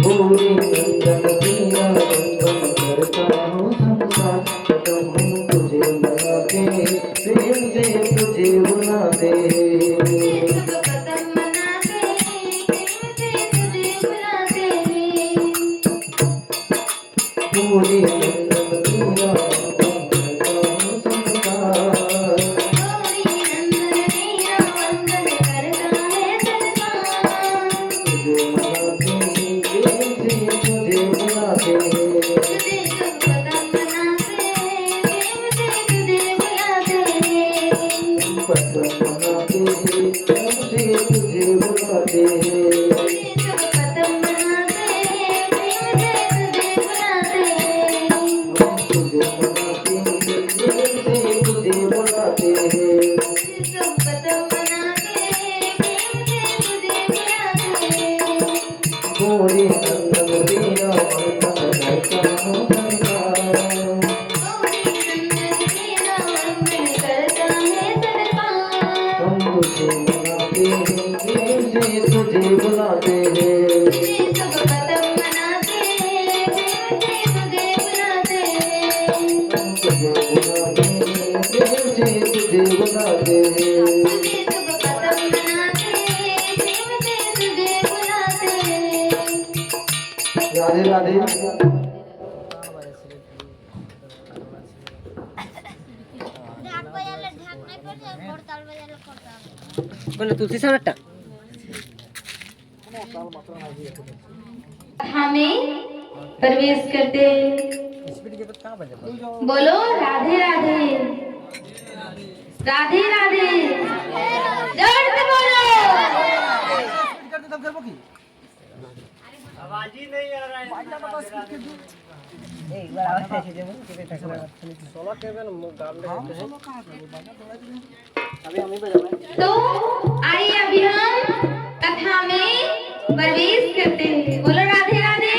पूरी नंदन तेरा वंदन करता हूँ संसार कदम तुझे बनाते प्रेम से तुझे बुलाते पूरी नंदन तेरा वंदन करता हूँ राधे राधे तुलसी सनटा हमें प्रवेश करते बोलो राधे राधे राधे राधे जोर से बोलो आवाज ही नहीं आ रहा है एक बार आवाज कैसे दे सोलह के में गाल में अभी हम ही बजाएंगे तो आइए अभी हम कथा में प्रवेश करते हैं बोलो राधे राधे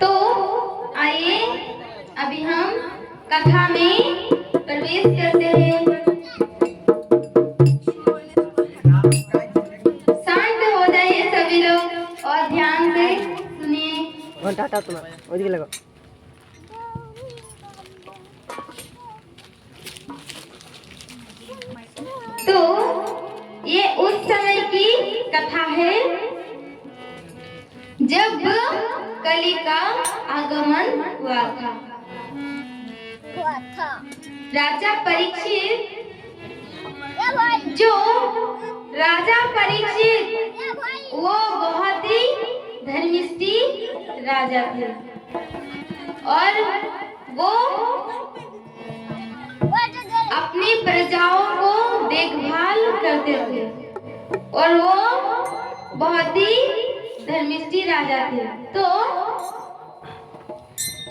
तो आइए अभी हम कथा में प्रवेश करते हैं शांत हो जाइए सभी लोग और ध्यान से सुनिए टाटा तुम्हारा ओदिके लगो तो ये उस समय की कथा है जब कली का आगमन हुआ था। राजा परीक्षित जो राजा परीक्षित वो बहुत ही धर्मिष्ठी राजा थे और वो अपनी प्रजाओं को देखभाल करते थे और वो बहुत ही धर्मिष्ठी राजा थे। तो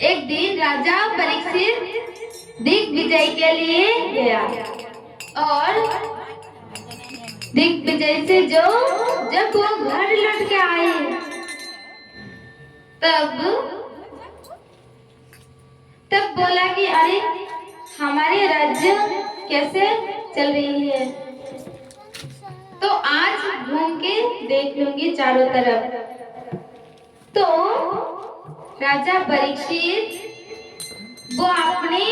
एक दिन राजा परीक्षित दिग्विजय के लिए गया और दिग्विजय से जब वो घर लौट के आए तब बोला कि अरे हमारे राज्य कैसे चल रही है तो आज घूम के देख लूंगी चारों तरफ। तो राजा परीक्षित वो अपने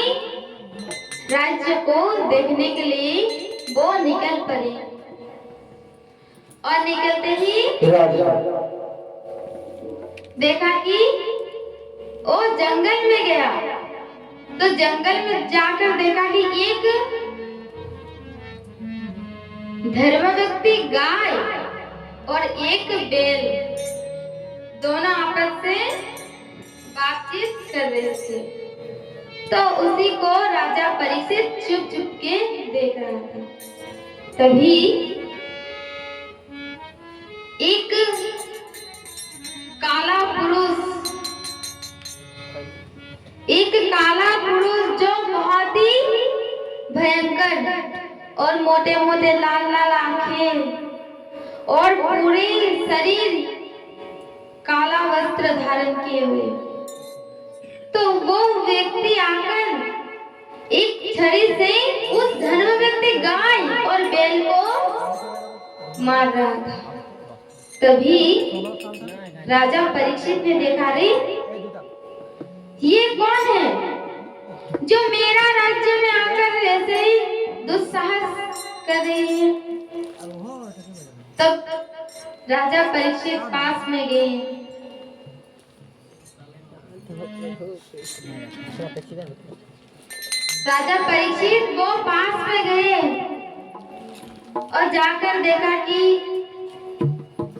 राज्य को देखने के लिए वो निकल पड़े और निकलते ही देखा कि वो जंगल में गया तो जंगल में जाकर देखा कि एक धर्मव्यक्ति गाय और एक बैल दोनों आपस से बातचीत कर रहे थे। तो उसी को राजा परीक्षित चुप चुप के देख रहा था। तभी एक काला पुरुष, जो बहुत ही भयंकर और मोटे मोटे लाल लाल आंखें और पूरे शरीर काला वस्त्र धारण किए हुए, तो वो व्यक्ति आकर एक छड़ी से उस धर्म व्यक्ति गाय और बैल को मार रहा था। तभी राजा परीक्षित ने देखा, रे ये कौन है जो मेरा राज्य में आकर ऐसे ही दुस्साहस कर रही है। तब राजा परीक्षित पास में गए। राजा परीक्षित वो पास में गए और जाकर देखा कि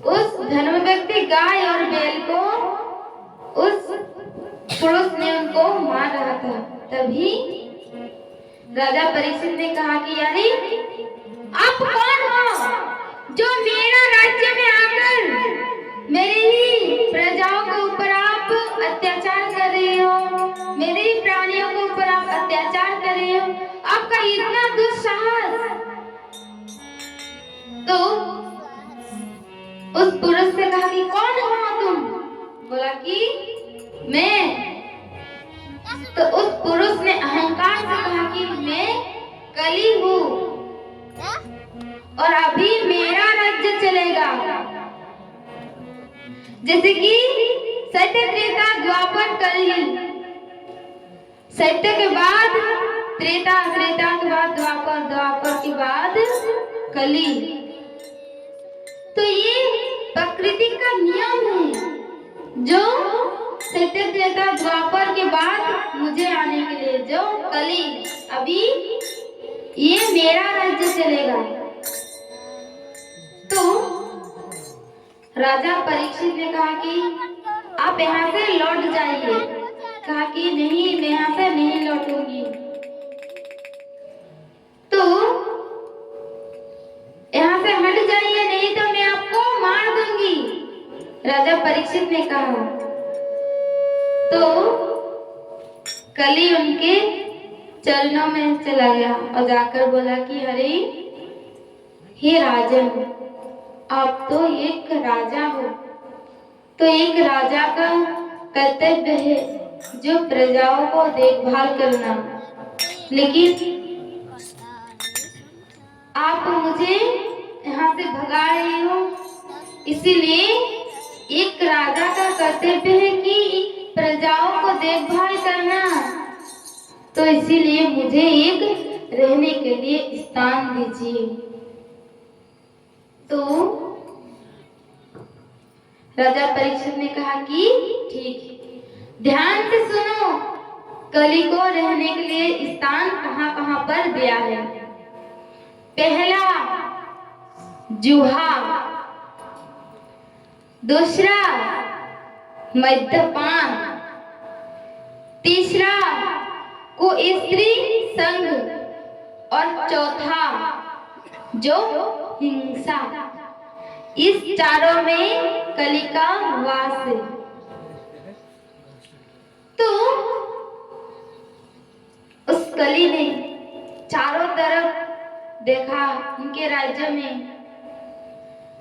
उस धर्म व्यक्ति गाय और बैल को उस पुरुष ने उनको मार रहा था। तभी राजा परीक्षित ने कहा कि यानी आप कौन हो जो मेरा राज्य में आकर मेरे ही प्रजाओं के ऊपर आप अत्याचार कर रहे हो, मेरे ही प्राणियों के ऊपर आप अत्याचार कर रहे हो, आपका इतना दुस्साहस। तो उस पुरुष से कहा कि कौन हो तुम? बोला कि मैं। तो उस पुरुष ने अहंकार से कहा कि मैं कली हूँ और अभी मेरा राज्य चलेगा। जैसे कि सत्य, त्रेता, द्वापर, कलयुग, सत्य के बाद त्रेता, त्रेता के बाद द्वापर, द्वापर के बाद कली। तो ये प्रकृति का नियम है जो सत्य, त्रेता, द्वापर के बाद मुझे आने के लिए जो कली, अभी ये मेरा राज्य चलेगा। तो राजा परीक्षित ने कहा कि आप यहाँ से लौट जाइए। कहा कि नहीं, मैं यहाँ से नहीं लौटूंगी। तो यहाँ से हट जाइए, नहीं तो मैं आपको मार दूंगी, राजा परीक्षित ने कहा। तो कली उनके चरणों में चला गया और जाकर बोला कि अरे हे राजन, आप तो एक राजा हो, तो एक राजा का कर्तव्य है जो प्रजाओं को देखभाल करना, लेकिन आप मुझे यहाँ से भगा रहे हो। इसीलिए एक राजा का कर्तव्य है कि प्रजाओं को देखभाल करना, तो इसीलिए मुझे एक रहने के लिए स्थान दीजिए। तो राजा परीक्षित ने कहा कि ठीक है, ध्यान से सुनो, कली को रहने के लिए स्थान कहाँ कहाँ पर दिया है। पहला जुहा, दूसरा मद्यपान, तीसरा को स्त्री संग और चौथा जो हिंसा। इस चारों में कली का वास है। तो उस कली ने चारों तरफ देखा, उनके राज्य में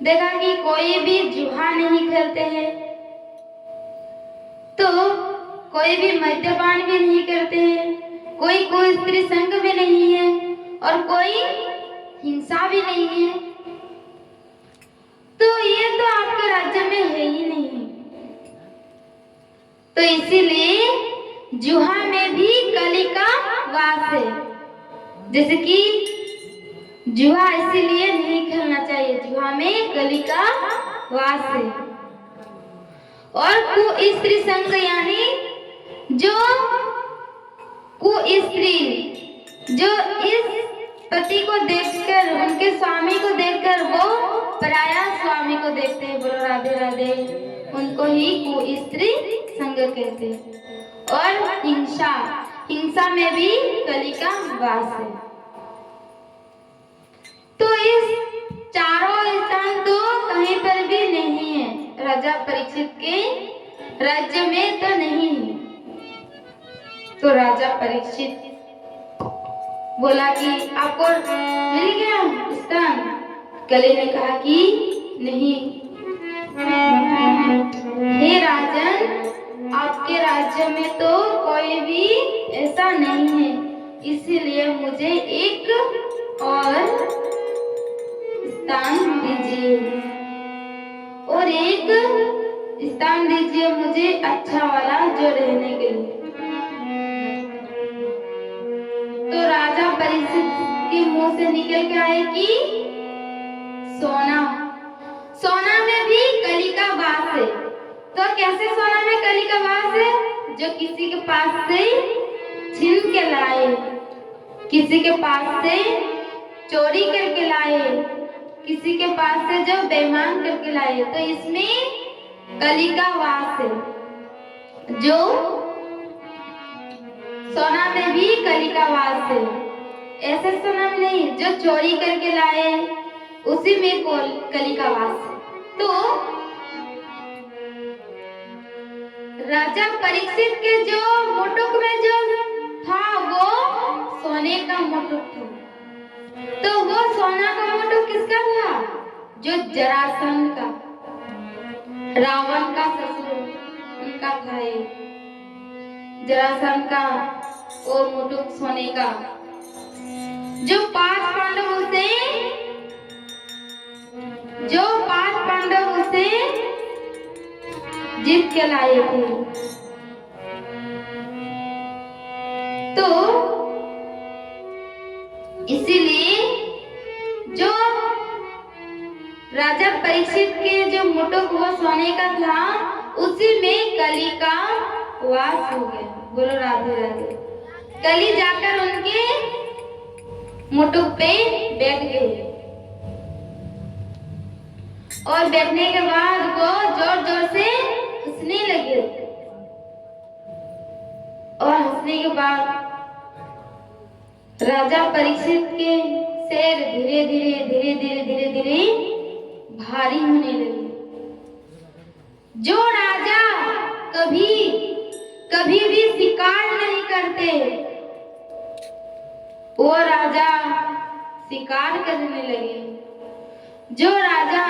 देखा कि कोई भी जुआ नहीं खेलते हैं, तो कोई भी मद्यपान भी नहीं करते हैं, कोई स्त्री संग भी नहीं है और कोई हिंसा भी नहीं है। तो ये तो आपके राज्य में है ही नहीं। तो इसीलिए जुआ में भी कली का वास है। जैसे कि जुआ इसीलिए नहीं खेलना चाहिए, जुआ में कली का वास है। और कुस्त्री संग यानी जो कुस्त्री जो इस पति को देखकर, उनके स्वामी को देखकर वो पराया स्वामी को देखते हैं, बोलो राधे राधे, उनको ही कुस्त्री संग कहते हैं। और हिंसा, हिंसा में भी कली का वास है। तो इस चारों स्थान तो कहीं पर भी परीक्षित के राज्य में तो नहीं है। तो राजा परीक्षित बोला कि आपको मिल गया स्थान। कली ने कहा कि नहीं, हे राजन, आपके राज्य में तो कोई भी ऐसा नहीं है, इसीलिए मुझे एक और स्थान दीजिए, और एक स्थान दीजिए मुझे अच्छा वाला जो रहने के लिए। तो राजा परीक्षित के मुंह से निकल के आए कि सोना। सोना में भी कली का वास है। तो कैसे सोना में कली का वास है? जो किसी के पास से छीन के लाए, किसी के पास से चोरी करके लाए, किसी के पास से जो बेईमान करके लाए, तो इसमें कली का वास है। जो सोना में भी कली का वास है, ऐसे सोना में नहीं, जो चोरी करके लाए उसी में कली का वास है। तो राजा परीक्षित के जो मुटुक में जो था वो सोने का मुटुक था। तो वो सोना का मुटुक किसका था? जो जरासंध का, रावण का ससुर, उनका था ये जरासंध का वो मुटुक सोने का, जो पांच पांडव उसे जीत के लाए थे। तो इसीलिए जो राजा परीक्षित के जो मुटुक वो सोने का था, उसी में कली का वास हो गया। बोलो राधे राधे। कली जाकर उनके मुटुक पे बैठ गई, और बैठने के बाद वो जोर जोर से हंसने लगे, और हंसने के बाद राजा परीक्षित के सिर धीरे धीरे भारी होने लगे। जो राजा कभी भी शिकार नहीं करते, वो राजा शिकार करने लगे। जो राजा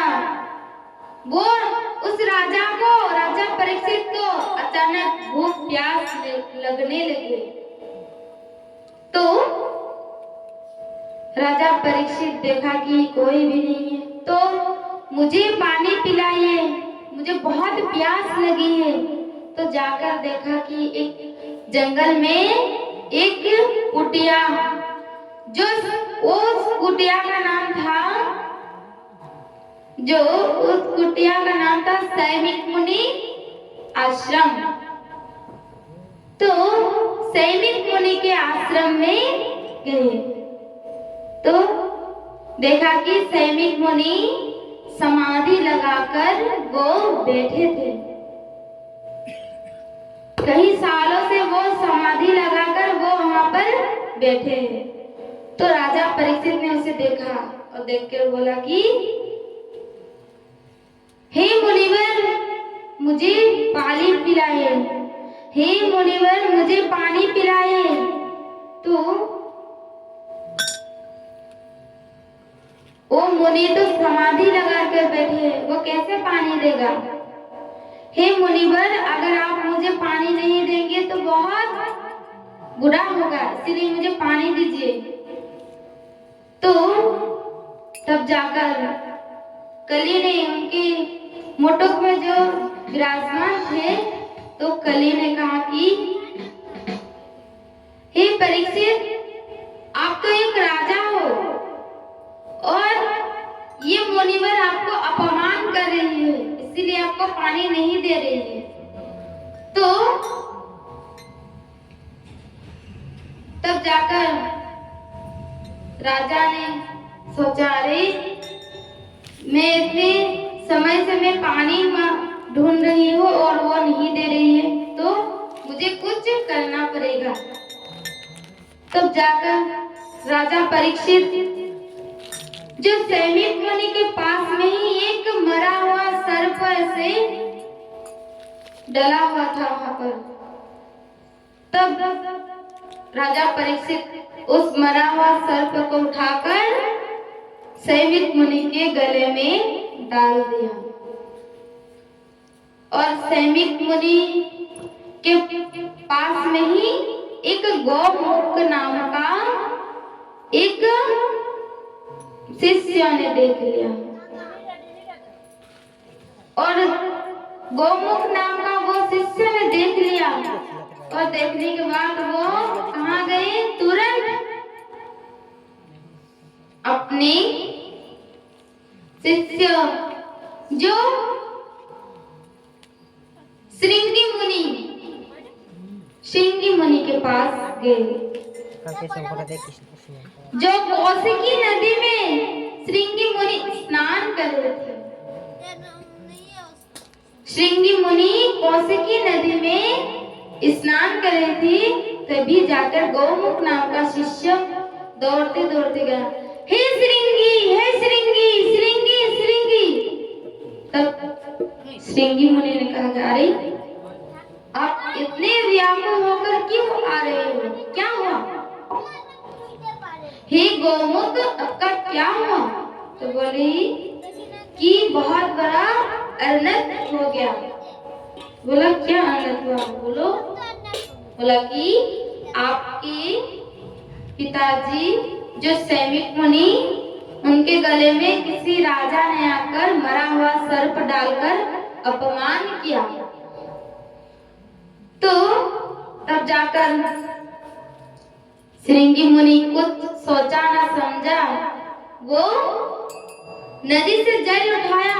उस राजा परीक्षित को अचानक भूख प्यास लगने लगे। तो राजा परीक्षित देखा कि कोई भी नहीं है, तो मुझे पानी पिलाइए, मुझे बहुत प्यास लगी है। तो जाकर देखा कि एक जंगल में एक कुटिया, जो उस कुटिया का नाम था सैमिक मुनि आश्रम। तो सैमिक मुनि के आश्रम में गए, तो देखा कि सैमिक मुनि समाधि लगाकर वो बैठे थे। कई सालों से वो समाधि लगाकर वो वहां पर बैठे हैं। तो राजा परीक्षित ने उसे देखा और देखकर बोला कि हे मुनिवर, मुझे पानी पिलाए, हे मुनिवर, मुझे पानी पिलाए। तो वो मुनि तो समाधि लगाकर बैठे, वो कैसे पानी देगा? हे मुनिवर, अगर आप मुझे पानी नहीं देंगे तो बहुत बुरा होगा, इसलिए मुझे पानी दीजिए। तो तब जाकर कली ने उनके मुटुक में जो विराजमान थे, तो कली ने कहा कि हे परीक्षित, आप तो एक राजा हो और ये मुनिवर आपको अपमान कर रही है, इसीलिए आपको पानी नहीं दे रही है। तो तब जाकर राजा ने सोचा, अरे मैं इतने समय से मैं पानी ढूंढ रही हूँ और वो नहीं दे रही है, तो मुझे कुछ करना पड़ेगा। तब जाकर राजा परीक्षित जो सैमिक मुनि के पास में ही एक मरा हुआ सर्प से डला हुआ था वहां पर। तब राजा परीक्षित उस मरा हुआ सर्प को उठाकर सैमिक मुनि के गले में डाल दिया और सैमिक मुनि के पास में ही एक गौमुख नाम का एक शिष्य ने देख लिया और गौमुख नाम का वो शिष्य ने देख लिया और देखने के बाद वो कहाँ गए, तुरंत अपने शिष्य जो श्रृंगी मुनि के पास गए, जो कौशिकी नदी में श्रृंगी मुनि स्नान कर रहे थे। श्रृंगी मुनि कौशिकी नदी में स्नान कर रही थी, तभी जाकर गौमुख नाम का शिष्य दौड़ते दौड़ते गया, हे श्रृंगी, हे श्रृंगी, श्रृंगी, श्रृंगी। तब श्रृंगी मुनि ने कहा, अरे आप इतने व्याकुल होकर क्यों आ रहे हो, क्या हुआ? हे गौमुख, आपका क्या हुआ? तो बोली कि बहुत बड़ा अनर्थ हो गया। बोला क्या अनर्थ हुआ? बोलो। बोला कि आपके पिताजी जो सैमिक मुनि, उनके गले में किसी राजा ने आकर मरा हुआ सर्प डालकर अपमान किया। तो तब जाकर श्रृंगी मुनि कुछ सोचा न समझा, वो नदी से जल उठाया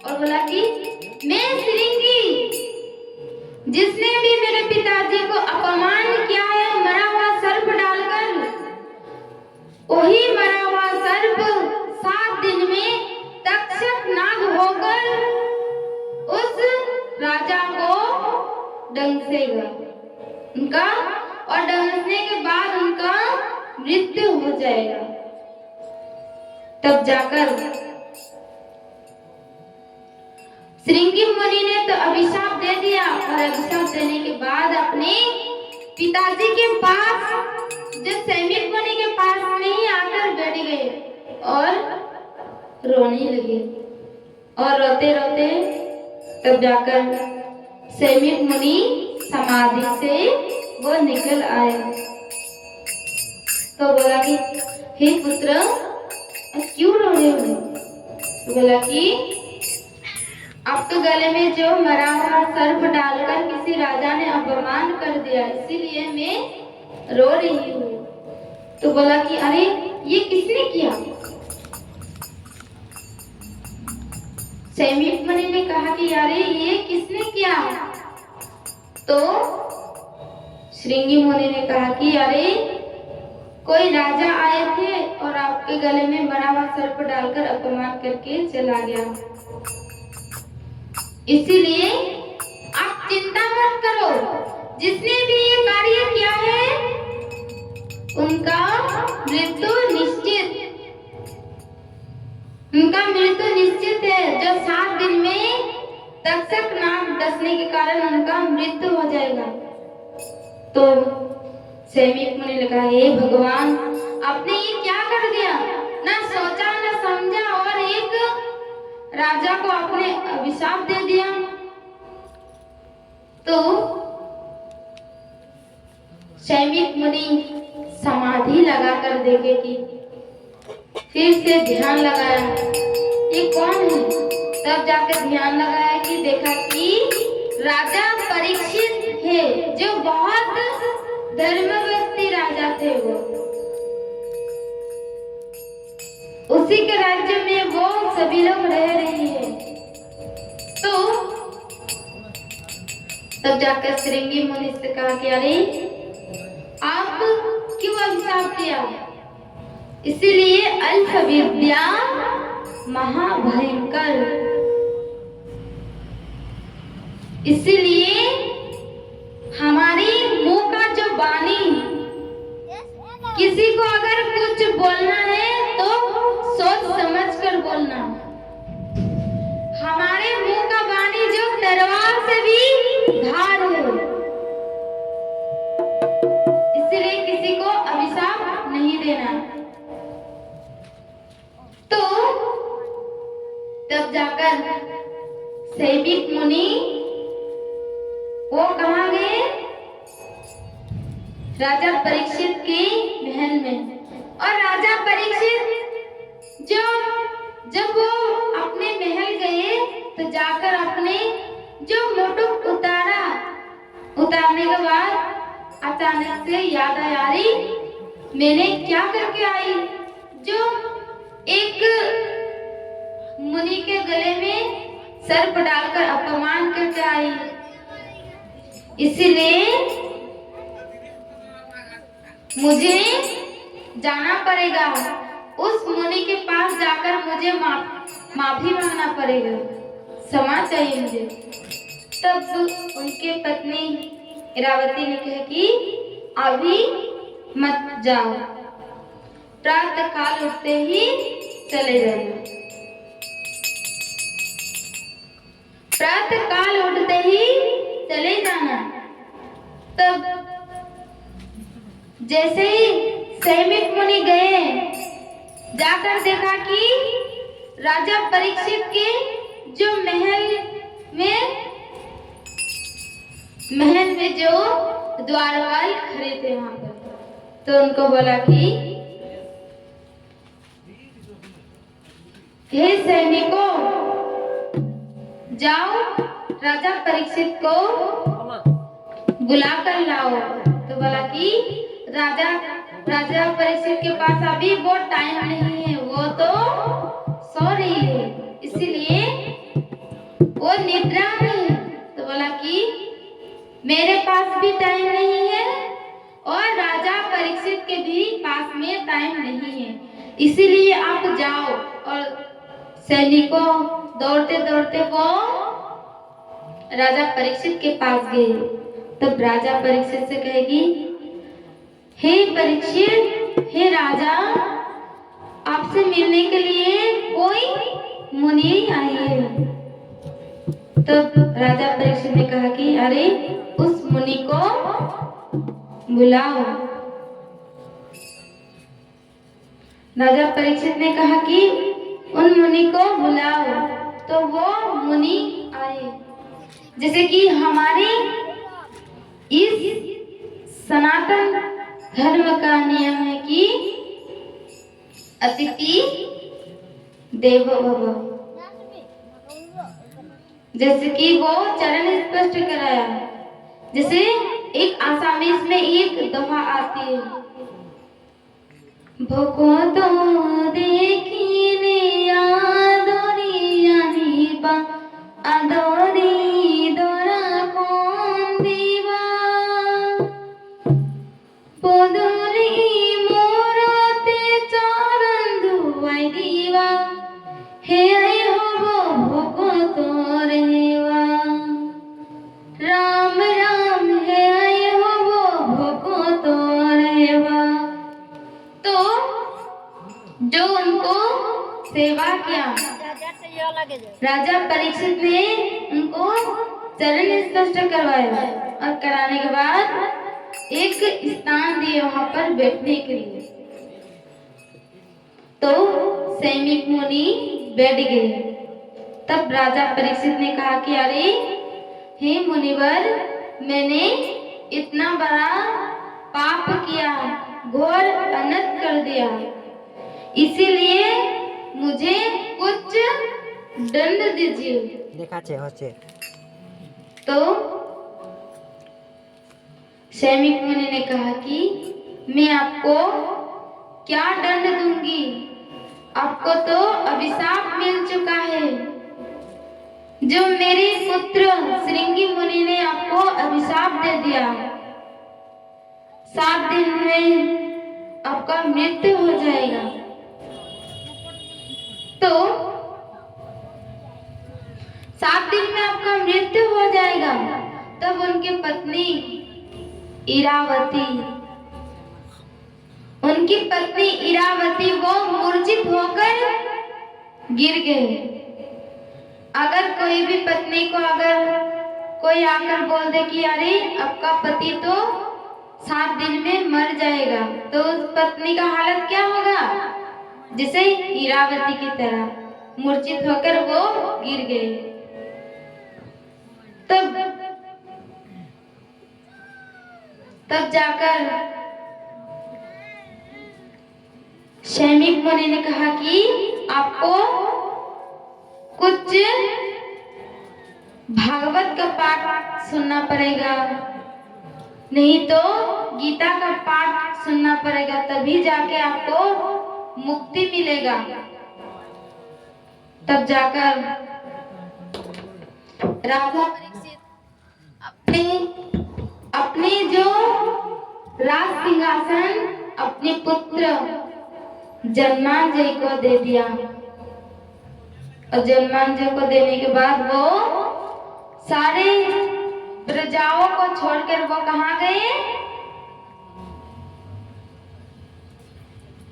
और बोला कि मैं श्रृंगी, जिसने भी मेरे पिताजी को अपमान किया है मरा हुआ सर्प डालकर, वही मरा हुआ सर्प 7 दिन में तक्षक नाग होकर उस राजा को डंसेगा उनका, और डंसने के बाद उनका मृत्यु हो जाएगा। तब जाकर श्रृंगी मुनि ने तो अभिशाप दे दिया और अभिशाप देने के बाद अपने पिताजी के पास, जो सैमिक मुनि के पास में ही आकर बैठ गए और रोने लगे और रोते रोते तब जाकर सैमिक मुनि समाधि से वो निकल आए। तो बोला कि हे पुत्र, क्यों रो रहे हो? तो बोला कि आपके गले में जो मरा हुआ सर्प डालकर किसी राजा ने अपमान कर दिया, इसीलिए मैं रो रही हूँ। तो बोला कि अरे ये किसने किया? सैमिक मुनि ने कहा कि अरे ये किसने किया? तो श्रृंगी मुनि ने कहा कि अरे कोई राजा आए थे और आपके गले में मरा हुआ सर्प डालकर अपमान करके चला गया, इसीलिए आप चिंता मत करो, जिसने भी ये कार्य किया है उनका मृत्यु निश्चित है। जो 7 दिन में तक्षक नाग डसने के कारण उनका मृत्यु हो जाएगा। तो सैमिक मुनि ने कहा, हे भगवान, आपने ये क्या कर दिया? ना सोचा ना समझा और एक राजा को आपने अभिशाप दे दिया। तो सैमिक मुनि समाधि लगाकर देखे कि फिर से ध्यान लगाया, ये कौन है? तब जाकर ध्यान लगाया कि देखा कि राजा परीक्षित है, जो बहुत धर्मव्रती राजा थे। वो उसी के राज्य में वो सभी लोग रह रहे हैं। तो तब जाकर श्रृंगी मुनि से कहा कि अरे आप क्यों अभिशाप किया? इसीलिए अल्प विद्या महाभयंकर, इसीलिए हमारी मुंह का जो वाणी, किसी को अगर कुछ बोलना है तो सोच समझ कर बोलना। हमारे मुंह का वाणी जो तलवार से भी धार है, इसलिए किसी को अभिशाप नहीं देना। तो तब जाकर सैविक मुनि वो कहाँ गए? राजा परीक्षित के महल में। और राजा परीक्षित जब वो अपने महल गए तो जाकर अपने जो मुकुट उतारने के बाद अचानक से याद आया, अरे मैंने क्या करके आई, जो एक मुनि के गले में सर्प डालकर अपमान करके आई। इसीलिए मुझे जाना पड़ेगा, उस मुनि के पास जाकर मुझे माफी मांगना पड़ेगा, क्षमा चाहिए मुझे। तब उनके पत्नी इरावती ने कहा कि अभी मत जाओ, प्रातः काल उठते ही चले जाना। प्रातः काल उठते ही चले जाना। तब जैसे ही सैमिक मुनि गए, जाकर देखा कि राजा परीक्षित के जो महल में जो द्वारपाल खड़े थे वहां पर। तो उनको बोला कि हे सैनिकों, जाओ राजा परीक्षित को बुला कर लाओ। तो बोला कि राजा परीक्षित के पास अभी वो टाइम नहीं है, वो तो सो रही है, इसलिए वो निद्रा में है। तो बोला कि मेरे पास भी टाइम नहीं है और राजा परीक्षित के भी पास में टाइम नहीं है, इसीलिए आप जाओ। और सैनिकों दौड़ते दौड़ते वो राजा परीक्षित के पास गए। तब राजा परीक्षित से कहेगी, हे परीक्षित, हे राजा, आपसे मिलने के लिए कोई मुनि आई है। तब राजा परीक्षित ने कहा कि अरे उस मुनि को बुलाओ। राजा परीक्षित ने कहा कि उन मुनि को बुलाओ। तो वो मुनि आए। जैसे कि हमारे इस सनातन धर्म का नियम है कि अतिथि देवो भव, जैसे कि वो चरण स्पष्ट कराया। जैसे एक आसामीज में एक दोहा आती है, भको तो देखिने आदोरी अनिबा आदोरी दोरा कौन दीवा पोदोरी मोरते चरण दुआई दीवा हे आई होबो भको तो रेवा राम राम हे आई होबो भको तो रेवा। तो जो उनको सेवा किया, राजा परीक्षित ने उनको चरण स्पर्श करवाया और कराने के बाद एक स्थान दिए वहां पर बैठने के लिए। तो सैनिक मुनि बैठ गए। तब राजा परीक्षित ने कहा कि अरे हे मुनिवर, मैंने इतना बड़ा पाप किया, घोर अनर्थ कर दिया, इसीलिए मुझे कुछ दंड दीजिए। देखा छे होचे। तो सैनिक मुनि ने कहा कि मैं आपको क्या दंड दूंगी, आपको तो अभिशाप मिल चुका है। जो मेरे पुत्र श्रृंगी मुनि ने आपको अभिशाप दे दिया, 7 दिन में आपका मृत्यु हो जाएगा। तो 7 दिन में आपका मृत्यु हो जाएगा। तब उनकी पत्नी इरावती वो मूर्छित होकर गिर गए। अगर कोई भी पत्नी को अगर कोई आकर बोल दे कि अरे आपका पति तो 7 दिन में मर जाएगा, तो उस पत्नी का हालत क्या होगा? जैसे हीरावती की तरह मूर्छित होकर वो गिर गए। तब जाकर शैमिक मुनि ने कहा कि आपको कुछ भागवत का पाठ सुनना पड़ेगा, नहीं तो गीता का पाठ सुनना पड़ेगा, तभी जाके आपको मुक्ति मिलेगा। तब जाकर राजा परीक्षित अपने अपने जो राज सिंहासन अपने पुत्र जन्मांजय को दे दिया। और जन्मांजय को देने के बाद वो सारे प्रजाओं को छोड़कर वो कहाँ गए?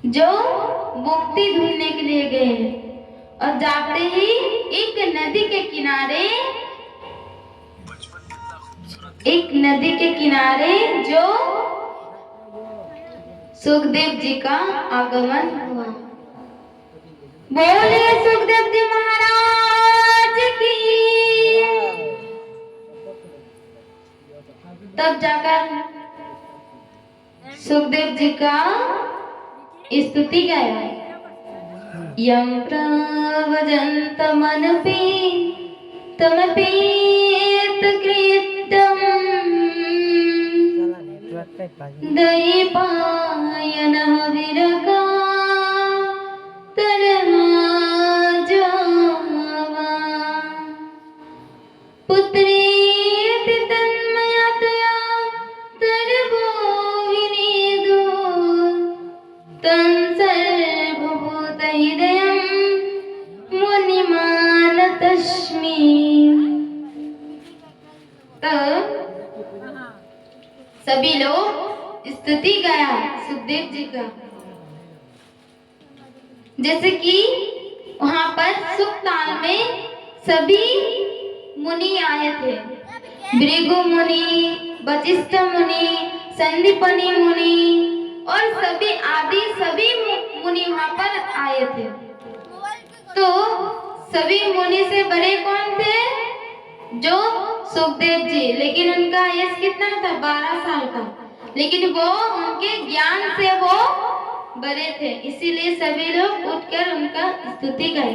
जो मुक्ति ढूंढने के लिए गए। और जाते ही एक नदी के किनारे जो सुखदेव जी का आगमन हुआ। बोले सुखदेव जी महाराज की। तब जाकर सुखदेव जी का स्तुति गाया। यम प्रवजन्तमनपि तमपीत कृतम् दैपायनः विरगा तरमाजावा पुत्रेति तन्मयतया तरवो विनीदो तं सर्वभूतहृदयं मुनिमानतस्मि। तब सभी लोग स्तुति गाया सुखदेव जी का। जैसे कि वहां पर सुखताल में सभी मुनि आए थे। भृगु मुनि, वशिष्ठ मुनि, संदीपनी मुनि और सभी आदि सभी मुनि वहां पर आए थे। तो सभी मुनि से बड़े कौन थे? जो सुखदेव जी। लेकिन उनका एज कितना था? 12 साल का। लेकिन वो उनके ज्ञान से वो बड़े थे, इसीलिए सभी लोग उठकर उनका स्तुति गाए।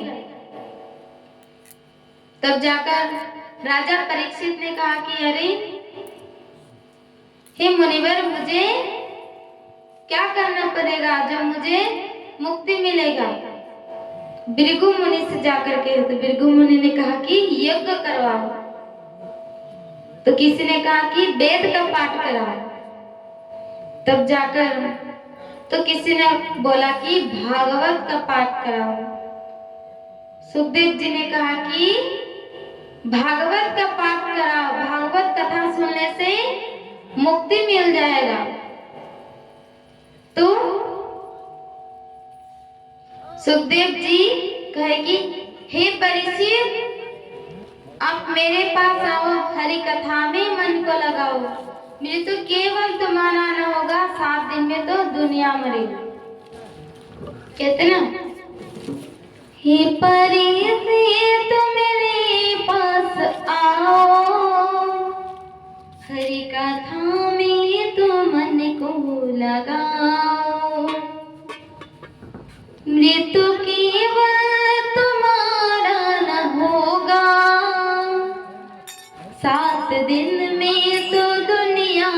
तब जाकर राजा परीक्षित ने कहा कि अरे हे मुनिवर, मुझे क्या करना पड़ेगा जो मुझे मुक्ति मिलेगा? भृगु मुनि से जाकर के। तो भृगु मुनि ने कहा कि यज्ञ करवाओ। तो किसी ने कहा कि वेद का पाठ कराओ। तब जाकर तो किसी ने बोला कि भागवत का पाठ कराओ। सुखदेव जी ने कहा कि भागवत का पाठ कराओ, भागवत कथा सुनने से मुक्ति मिल जाएगा। तो सुखदेव जी कहे कि हे परीक्षित, आप मेरे पास आओ, हरि कथा में मन को लगाओ। मेरे तो केवल तुम्हारा आना होगा, 7 दिन में तो दुनिया मरेगी। कहते ना, हे परीक्षित मेरे पास आओ, हरि कथा में तो मन को लगाओ। मृत्यु केवल तुम्हारा न होगा, 7 दिन में तो दुनिया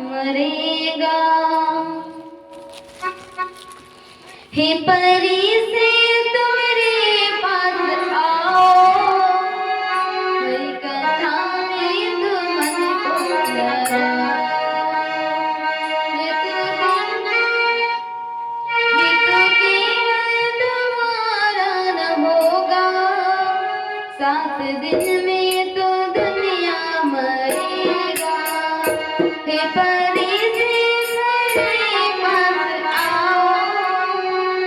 मरेगा। हे परीक्षित मेरे पास आओ, हरि कथा में तो मन को लगाओ। मृत्यु केवल तुम्हारा न होगा, 7 दिन में तो दुनिया मरेगा। हे परीक्षित मेरे पास आओ,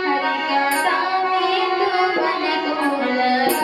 हरि कथा में तो मन को लगाओ।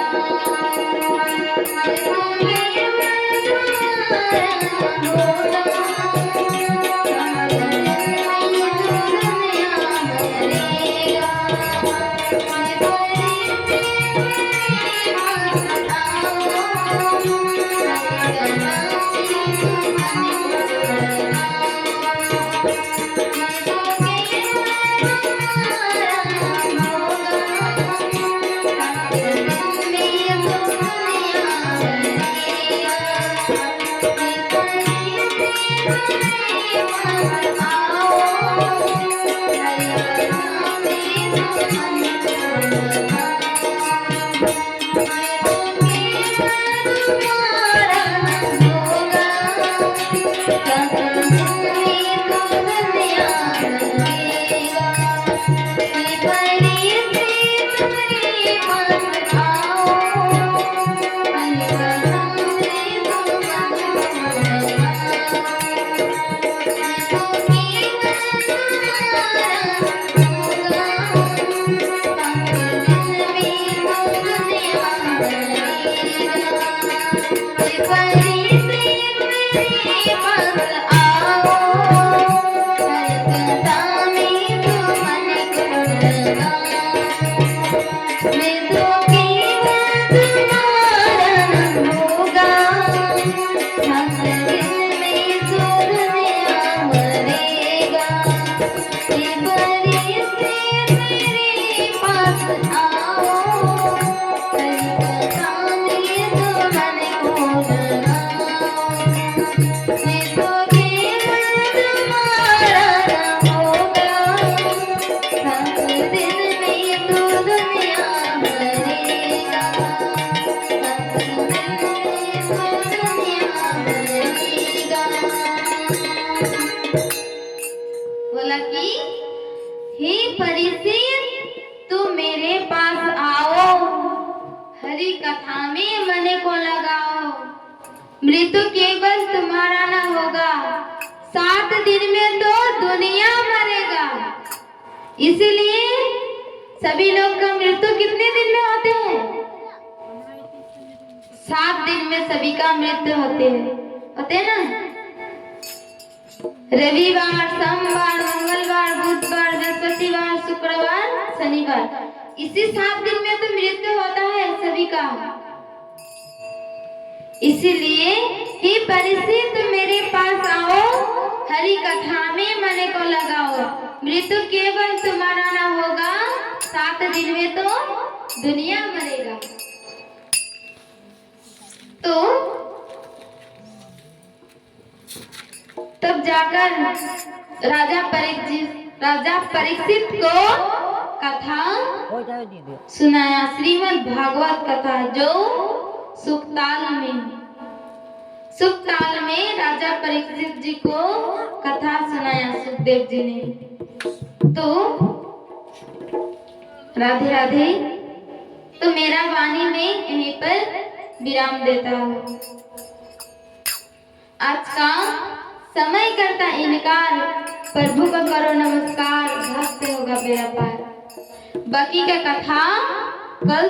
बोला कि हे परिचित तू मेरे पास आओ, हरि कथा में मन को लगाओ, मृत्यु केवल तुम्हारा न होगा, 7 दिन में तो दुनिया मरेगा। इसलिए सभी लोग का मृत्यु कितने दिन में होते हैं? 7 दिन में सभी का मृत्यु होते हैं ना। रविवार, सोमवार, मंगलवार, बुधवार, बृहस्पतिवार, शुक्रवार, शनिवार, इसी 7 दिन में तो मृत्यु होता है सभी का। इसीलिए हे परिचित मेरे पास आओ, हरि कथा में मन को लगाओ, मृत्यु केवल तुम्हारा ना होगा, 7 दिन में तो दुनिया मरेगा। तो तब जाकर राजा परीक्षित को कथा सुनाया, श्रीमद् भागवत कथा, जो सुक्ताल में राजा परीक्षित जी को कथा सुनाया सुखदेव जी ने। तो राधे राधे। तो मेरा वाणी में यहीं पर विराम देता हूँ। आज का समय करता इनकार, प्रभु का करो नमस्कार, भक्त होगा बेड़ा पार। बाकी का कथा कल